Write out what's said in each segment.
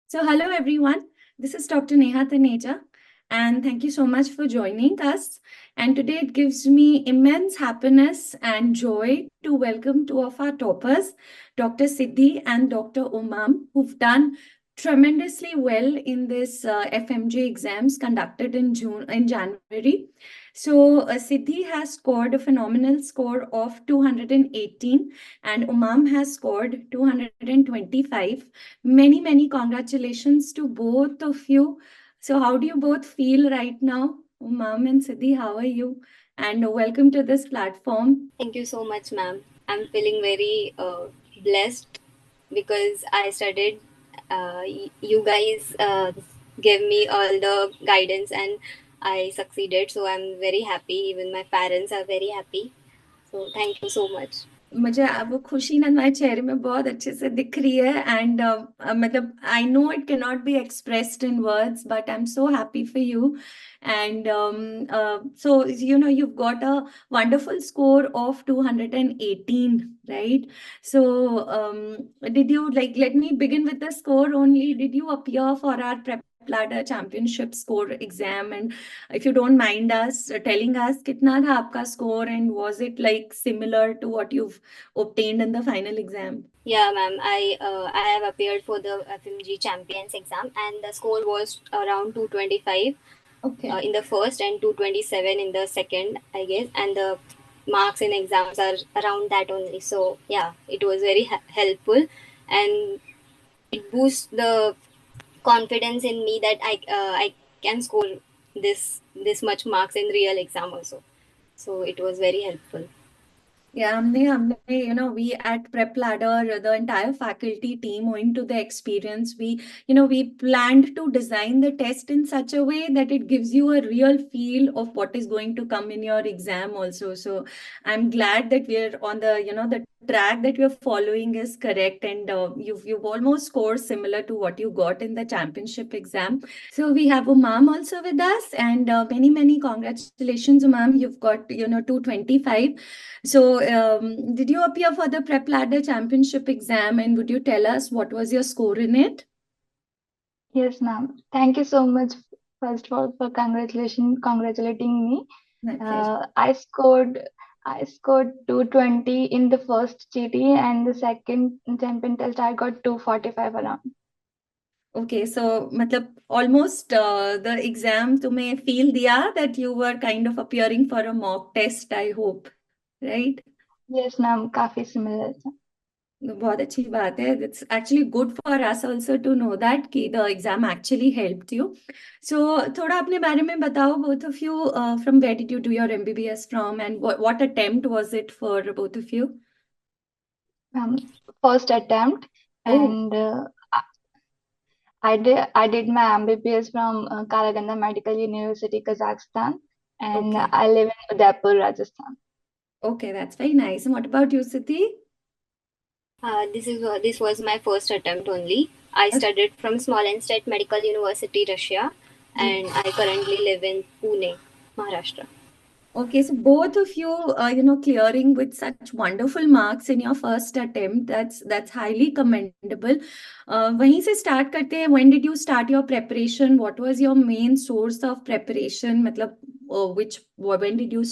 So, hello everyone. This is Dr. Neha Taneja, and thank you so much for joining us. And today it gives me immense happiness and joy to welcome two of our toppers, Dr. Siddhi and Dr. Umam, who've done tremendously well in this Fmge exams conducted in January. So, Siddhi has scored a phenomenal score of 218, and Umam has scored 225. Many congratulations to both of you. So how do you both feel right now? Umam and Siddhi, how are you? And welcome to this platform. Thank you so much, ma'am. I'm feeling very blessed because I studied. You guys gave me all the guidance and I succeeded. So I'm very happy. Even my parents are very happy. So thank you so much. मुझे वो खुशी ना तुम्हारे चेहरे में बहुत अच्छे से दिख रही है एंड मतलब I know it can not be expressed in words but I am so happy for you and so you've got a wonderful score of 218, right? So did you, like, let me begin with the score only. Did you appear for our PrepLadder championship score exam? And if you don't mind us telling us kitna tha aapka score, and was it like similar to what you've obtained in the final exam? Yeah, ma'am. I have appeared for the FMG Champions exam and the score was around 225 Okay. in the first and 227 in the second, I guess. And the marks in exams are around that only. So yeah, it was very helpful and it boosts the confidence in me that I can score this much marks in real exam also. So it was very helpful. Yeah, we at PrepLadder, the entire faculty team, owing to the experience, we planned to design the test in such a way that it gives you a real feel of what is going to come in your exam also. So I'm glad that we're on the track that we're following is correct, and you've almost scored similar to what you got in the championship exam. So we have Umam also with us, and many congratulations, Umam. You've got 225. So, did you appear for the PrepLadder Championship exam, and would you tell us what was your score in it? Yes, ma'am. Thank you so much, first of all, for congratulating me. My pleasure. Uh, I scored I scored 220 in the first GT, and the second champion test I got 245 around. Okay, so मतलब almost the exam तुम्हें feel दिया that you were kind of appearing for a mock test, I hope, right? Yes, ma'am. काफी similar था. बहुत अच्छी बात है. It's actually good for us also to know that कि the exam actually helped you. So थोड़ा अपने बारे में बताओ, both of you. From where did you do your MBBS from, and what attempt was it for both of you? First attempt, Oh, and I did my MBBS from Karaganda Medical University, Kazakhstan, and okay. I live in Udaipur, Rajasthan. Okay, that's very nice. And what about you, Siddhi? This was my first attempt only. I studied from Smolensk Medical University, Russia, ji. and I currently live in Pune, Maharashtra. Okay, so both of you, clearing with such wonderful marks in your first attempt, that's highly commendable. वहीं से start करते हैं. When did you start your preparation? What was your main source of preparation? मतलब when did you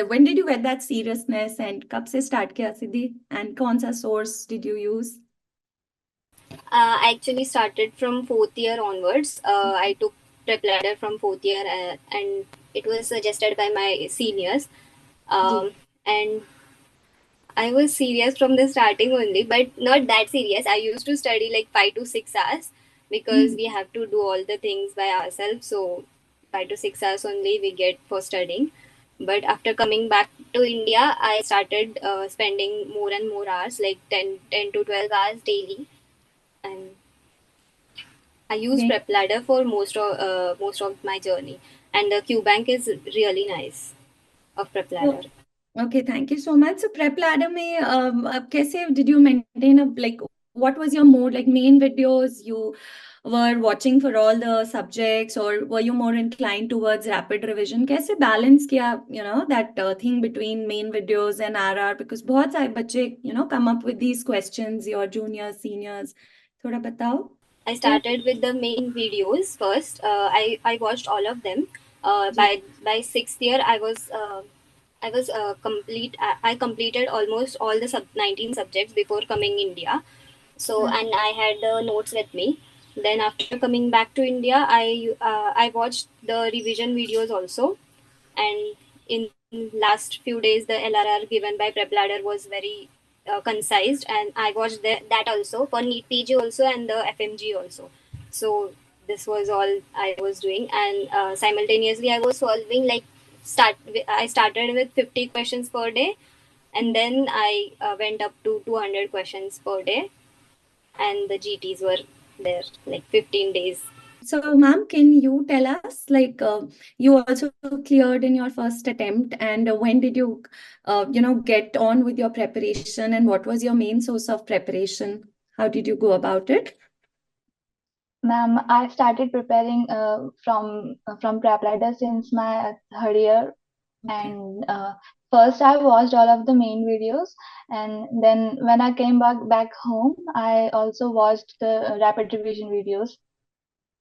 when did you get that seriousness, and कब से start किया सिद्धि? And कौन सा source did you use? I actually started from fourth year onwards. I took PrepLadder from fourth year, and it was suggested by my seniors. Ji. And I was serious from the starting only, but not that serious. I used to study like 5 to 6 hours because we have to do all the things by ourselves. So 5 to 6 hours only we get for studying. But after coming back to India, I started spending more and more hours, like 10 to 12 hours daily. And I use Okay. PrepLadder for most of my journey. And the Q Bank is really nice of PrepLadder. Okay, thank you so much. So PrepLadder में अब कैसे did you maintain like what was your mode, like main videos you were watching for all the subjects, or were you more inclined towards rapid revision? कैसे balance किया that thing between main videos and RR, because बहुत सारे बच्चे come up with these questions, your juniors, seniors. थोड़ा बताओ. I started with the main videos first. I watched all of them. By sixth year, I was complete. I completed almost all the 19 subjects before coming India. So and I had the notes with me. Then after coming back to India, I watched the revision videos also. And in last few days, the LRR given by PrepLadder was very concised, and I watched that also for NEET PG also and the FMG also. So this was all I was doing, and simultaneously I was solving like I started with 50 questions per day, and then I went up to 200 questions per day, and the GTs were there like 15 days. So, ma'am, can you tell us, like, you also cleared in your first attempt, and when did you, get on with your preparation, and what was your main source of preparation? How did you go about it? Ma'am, I started preparing from PrepLadder since my third year, Okay. and first I watched all of the main videos, and then when I came back home, I also watched the rapid revision videos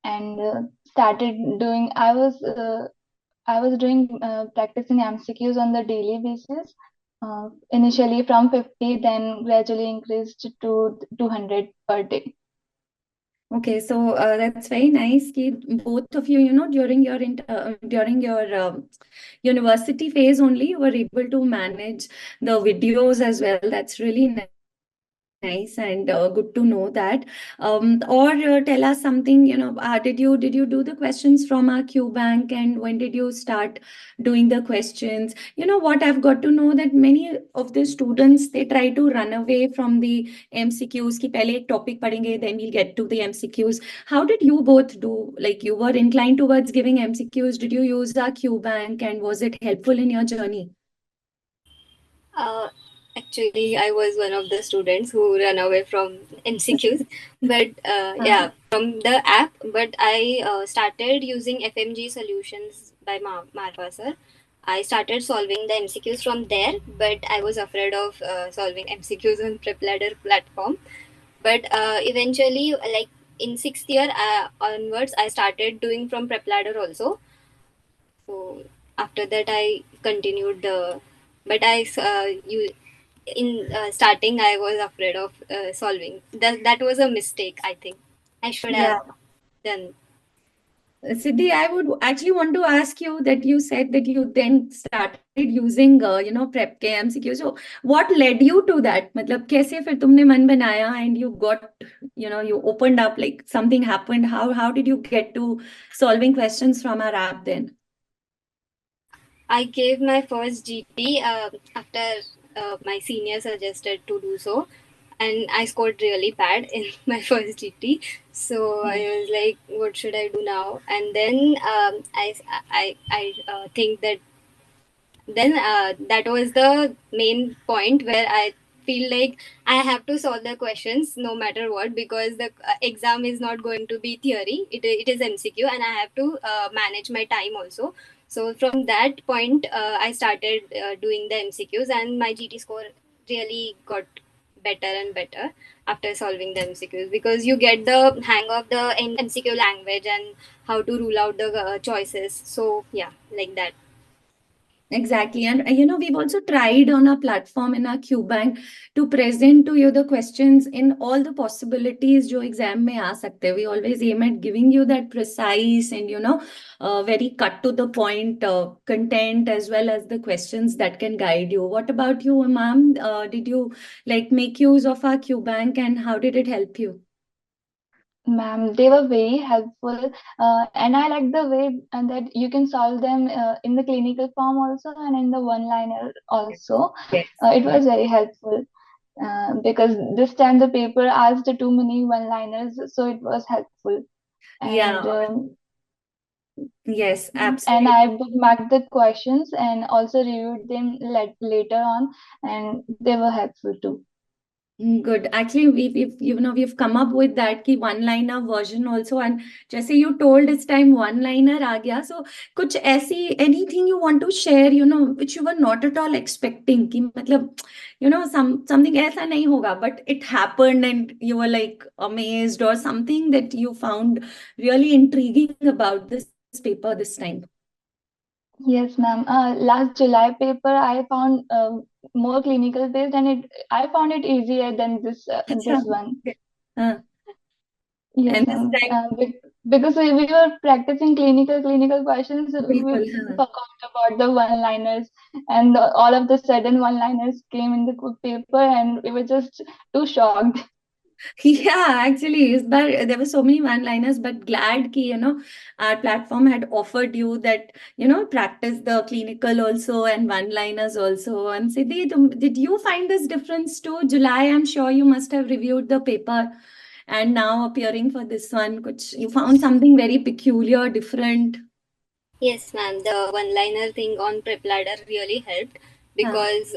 and started doing. I was doing practicing MCQs on the daily basis. Initially from 50, then gradually increased to 200 per day. Okay, so that's very nice. Ki both of you, during your university phase only, you were able to manage the videos as well. That's really nice and good to know that. Or tell us something. Did you do the questions from our Q Bank, and when did you start doing the questions? You know what? I've got to know that many of the students, they try to run away from the MCQs. कि पहले एक topic पढ़ेंगे, then we'll get to the MCQs. How did you both do? Like, you were inclined towards giving MCQs. Did you use our Q Bank, and was it helpful in your journey? Uh, Actually, I was one of the students who ran away from MCQs, but Uh-huh. yeah, from the app. But I started using FMG solutions by Marva sir. I started solving the MCQs from there, but I was afraid of solving MCQs on PrepLadder platform. But eventually, like in sixth year onwards, I started doing from PrepLadder also. So after that, I continued the. But you in starting I was afraid of solving. That was a mistake. I think I should have Yeah. done. Siddhi, I would actually want to ask you that you said that you then started using, prep के MCQ. So, what led you to that? मतलब कैसे फिर तुमने मन बनाया and you got, you opened up, like something happened. How did you get to solving questions from our app then? I gave my first GT after my senior suggested to do so, and I scored really bad in my first GT. So I was like, what should I do now? And then I think that then that was the main point where I feel like I have to solve the questions no matter what, because the exam is not going to be theory, it is MCQ, and I have to manage my time also. So from that point I started doing the MCQs, and my GT score really got better and better after solving the MCQs, because you get the hang of the MCQ language and how to rule out the choices. So yeah, like that. Exactly. And we've also tried on our platform in our QBank to present to you the questions in all the possibilities जो exam में आ सकते हैं. We always aim at giving you that precise and, very cut to the point content, as well as the questions that can guide you. What about you, Umam? Did you like make use of our QBank, and how did it help you? Ma'am, they were very helpful, and I like the way that you can solve them in the clinical form also and in the one-liner also. Yes. It was very helpful because this time the paper asked too many one-liners, so it was helpful. Yeah. And Yes, and absolutely. I bookmarked the questions and also reviewed them later on, and they were helpful too. Good. Actually, we've come up with that ki one-liner version also, and जैसे you told this time one-liner आ गया. So कुछ ऐसी anything you want to share, which you were not at all expecting कि मतलब, something ऐसा नहीं होगा, but it happened and you were like amazed, or something that you found really intriguing about this paper this time. Yes, ma'am. Last July paper, I found more clinical based, and I found it easier than अच्छा. this one. Okay. हाँ. Yes, And this ma'am. time, Because we were practicing clinical questions, we बिल्कुल हाँ. forgot about the one-liners, and all of the sudden one-liners came in the paper, and we were just too shocked. Yeah, actually, but there were so many one-liners, but glad ki, our platform had offered you that, practice the clinical also and one-liners also. And Siddhi, did you find this difference too? July, I'm sure you must have reviewed the paper and now appearing for this one. You found something very peculiar, different. Yes, ma'am. The one-liner thing on PrepLadder really helped Huh. because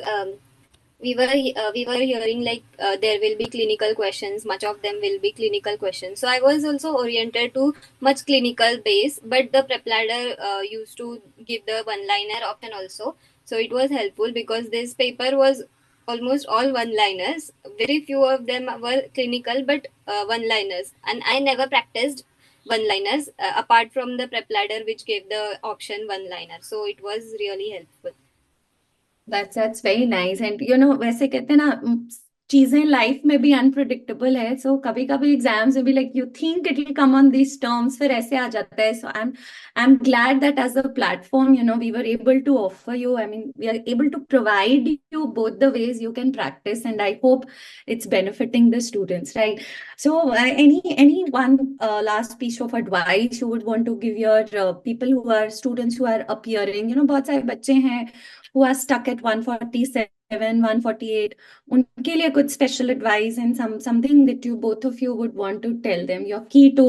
we were hearing like there will be clinical questions. Much of them will be clinical questions. So I was also oriented to much clinical base, but the PrepLadder used to give the one-liner option also. So it was helpful because this paper was almost all one-liners. Very few of them were clinical, but one-liners. And I never practiced one-liners apart from the PrepLadder, which gave the option one-liner. So it was really helpful. That's very nice. And वैसे कहते हैं ना, चीजें life में भी unpredictable है. सो कभी कभी एग्जाम्स में भी like you think it will come on these terms, फिर ऐसे आ जाता है. So I am glad that as a platform we were able to offer you, I mean, we are able to provide you both the ways you can practice, and I hope it's benefiting the students, right? So any one last piece of advice you would want to give your people who are students who are appearing, बहुत सारे बच्चे हैं who are stuck at 147, 148, उनके लिए कुछ special advice and something that you both of you would want to tell them, your key to,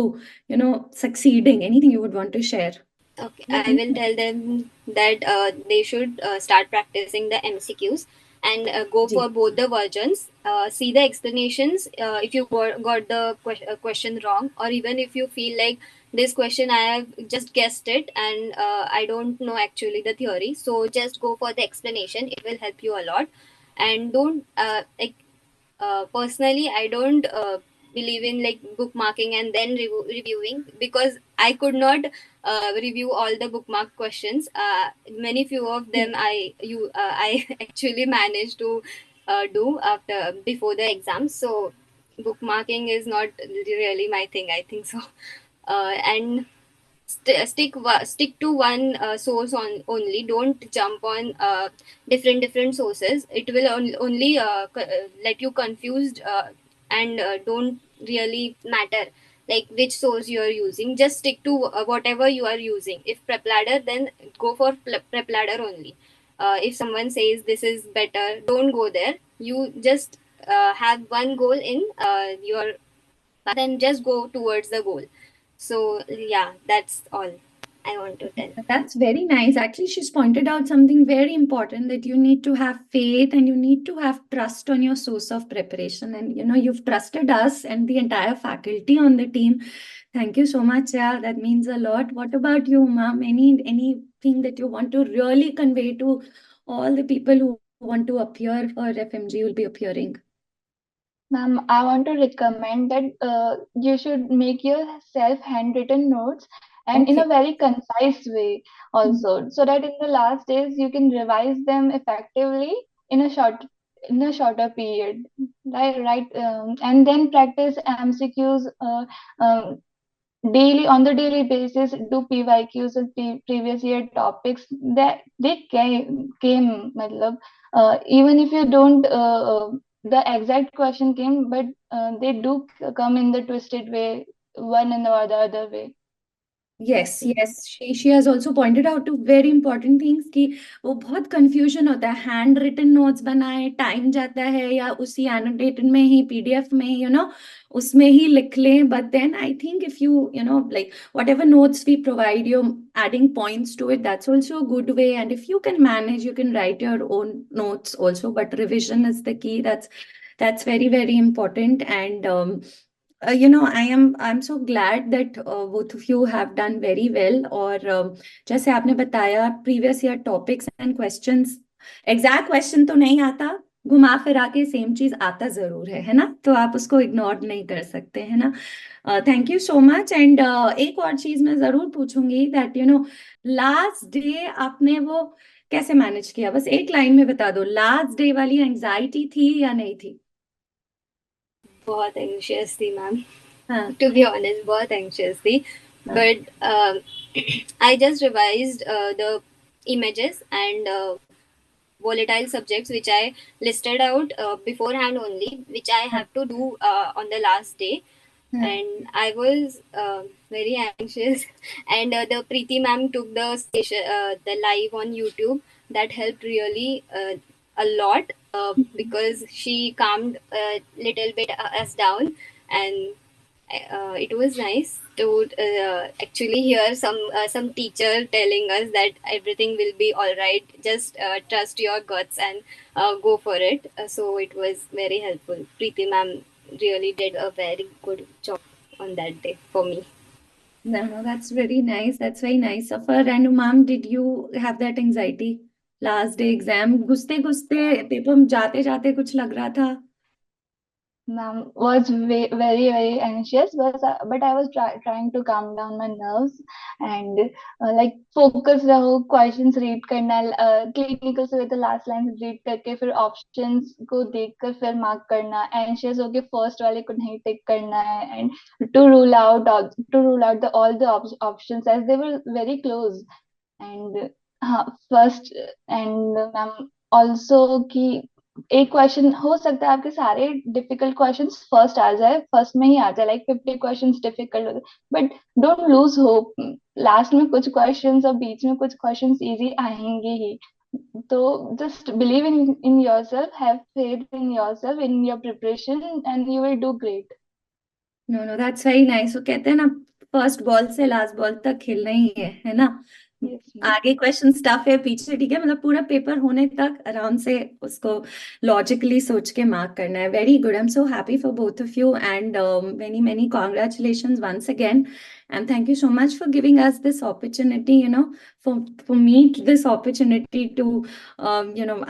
succeeding, anything you would want to share. Okay, I will tell them that they should start practicing the MCQs and go ji. for both the versions. See the explanations if you got the question wrong, or even if you feel like this question I have just guessed it and I don't know actually the theory. So just go for the explanation. It will help you a lot. And don't personally I don't believe in like bookmarking and then reviewing, because I could not review all the bookmark questions. Many few of them I actually managed to do after before the exam. So bookmarking is not really my thing, I think so. And stick to one source only. Don't jump on different sources. It will only let you confused, and don't really matter like which source you are using. Just stick to whatever you are using. If PrepLadder, then go for PrepLadder only. If someone says this is better, don't go there. You just have one goal in your path and just go towards the goal. So yeah, that's all I want to tell. That's very nice. Actually, she's pointed out something very important, that you need to have faith and you need to have trust on your source of preparation. And you've trusted us and the entire faculty on the team. Thank you so much. Yeah, that means a lot. What about you, ma'am? Anything that you want to really convey to all the people who want to appear for FMG will be appearing? Ma'am, I want to recommend that you should make your self-handwritten notes, and in a Okay. very concise way also, so that in the last days you can revise them effectively in a shorter period. Right, and then practice MCQs daily on the daily basis. Do PYQs and previous year topics that they came matlab, even if you don't the exact question came, but they do come in the twisted way, one and or the other way. Yes, yes. She has also pointed out to very important things कि वो बहुत confusion होता है, hand written notes बनाए, time जाता है, या उसी annotated में ही PDF में ही उसमें ही लिख लें. But then I think if you like whatever notes we provide you, adding points to it, that's also a good way. And if you can manage, you can write your own notes also, but revision is the key. That's very, very important. And I'm so glad that both of you have done very well. और जैसे आपने बताया previous year topics and questions, exact question तो नहीं आता, घुमा फिरा के सेम चीज आता जरूर है ना, तो आप उसको इग्नोर नहीं कर सकते, है ना. Thank you so much. And एक और चीज मैं जरूर पूछूंगी दैट लास्ट डे आपने वो कैसे मैनेज किया, बस एक लाइन में बता दो, लास्ट डे वाली एंजाइटी थी या नहीं थी? बहुत एंशियस थी मैम, हाँ. to be honest, बहुत anxious थी. हाँ. But I just revised the images and volatile subjects which I listed out beforehand only, which I हाँ. have to do on the last day. हाँ. And I was very anxious. And the Preeti ma'am took the station, the live on YouTube. That helped really a lot because she calmed a little bit us down, and it was nice to actually hear some teacher telling us that everything will be all right. Just trust your guts and go for it. So it was very helpful. Preeti ma'am really did a very good job on that day for me. No, no, that's very nice. That's very nice of her. And Umam, did you have that anxiety? Last day exam, घुसते घुसते paper में जाते जाते कुछ लग रहा था? Ma'am was very very anxious, but I was trying to calm down my nerves and like focus रहो, questions read करना, clinical से तो last lines read करके फिर options को देखकर फिर mark करना, anxious होके first वाले को नहीं tick करना है, and to rule out all the options as they were very close. And हाँ फर्स्ट एंड मैम ऑल्सो कि एक क्वेश्चन हो सकता है आपके सारे डिफिकल्ट क्वेश्चंस फर्स्ट आ जाए, फर्स्ट में ही आ जाए, लाइक 50 क्वेश्चंस डिफिकल्ट होते, but don't lose hope, last में कुछ क्वेश्चंस और बीच में कुछ क्वेश्चंस इजी आएंगे ही. तो just believe in yourself, have faith in yourself, in your preparation, and you will do great. No no, that's very nice. वो कहते हैं ना, फर्स्ट बॉल से लास्ट बॉल तक खेलना ही है ना. Yes ma'am. आगे क्वेश्चन टफ है, पीछे ठीक है, मतलब पूरा पेपर होने तक आराम से उसको लॉजिकली सोच के मार्क करना है. Very good. I am so happy for both of you and many many congratulations once again. And thank you so much for giving us this opportunity, for me, this opportunity to,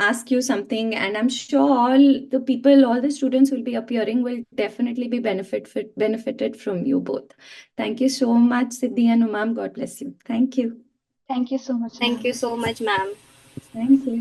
ask you something. And I'm sure all the people, all the students will be appearing will definitely be benefited from you both. Thank you so much, Siddhi and Umam. God bless you. Thank you. Thank you so much, Thank ma'am. you so much, ma'am. Thank you.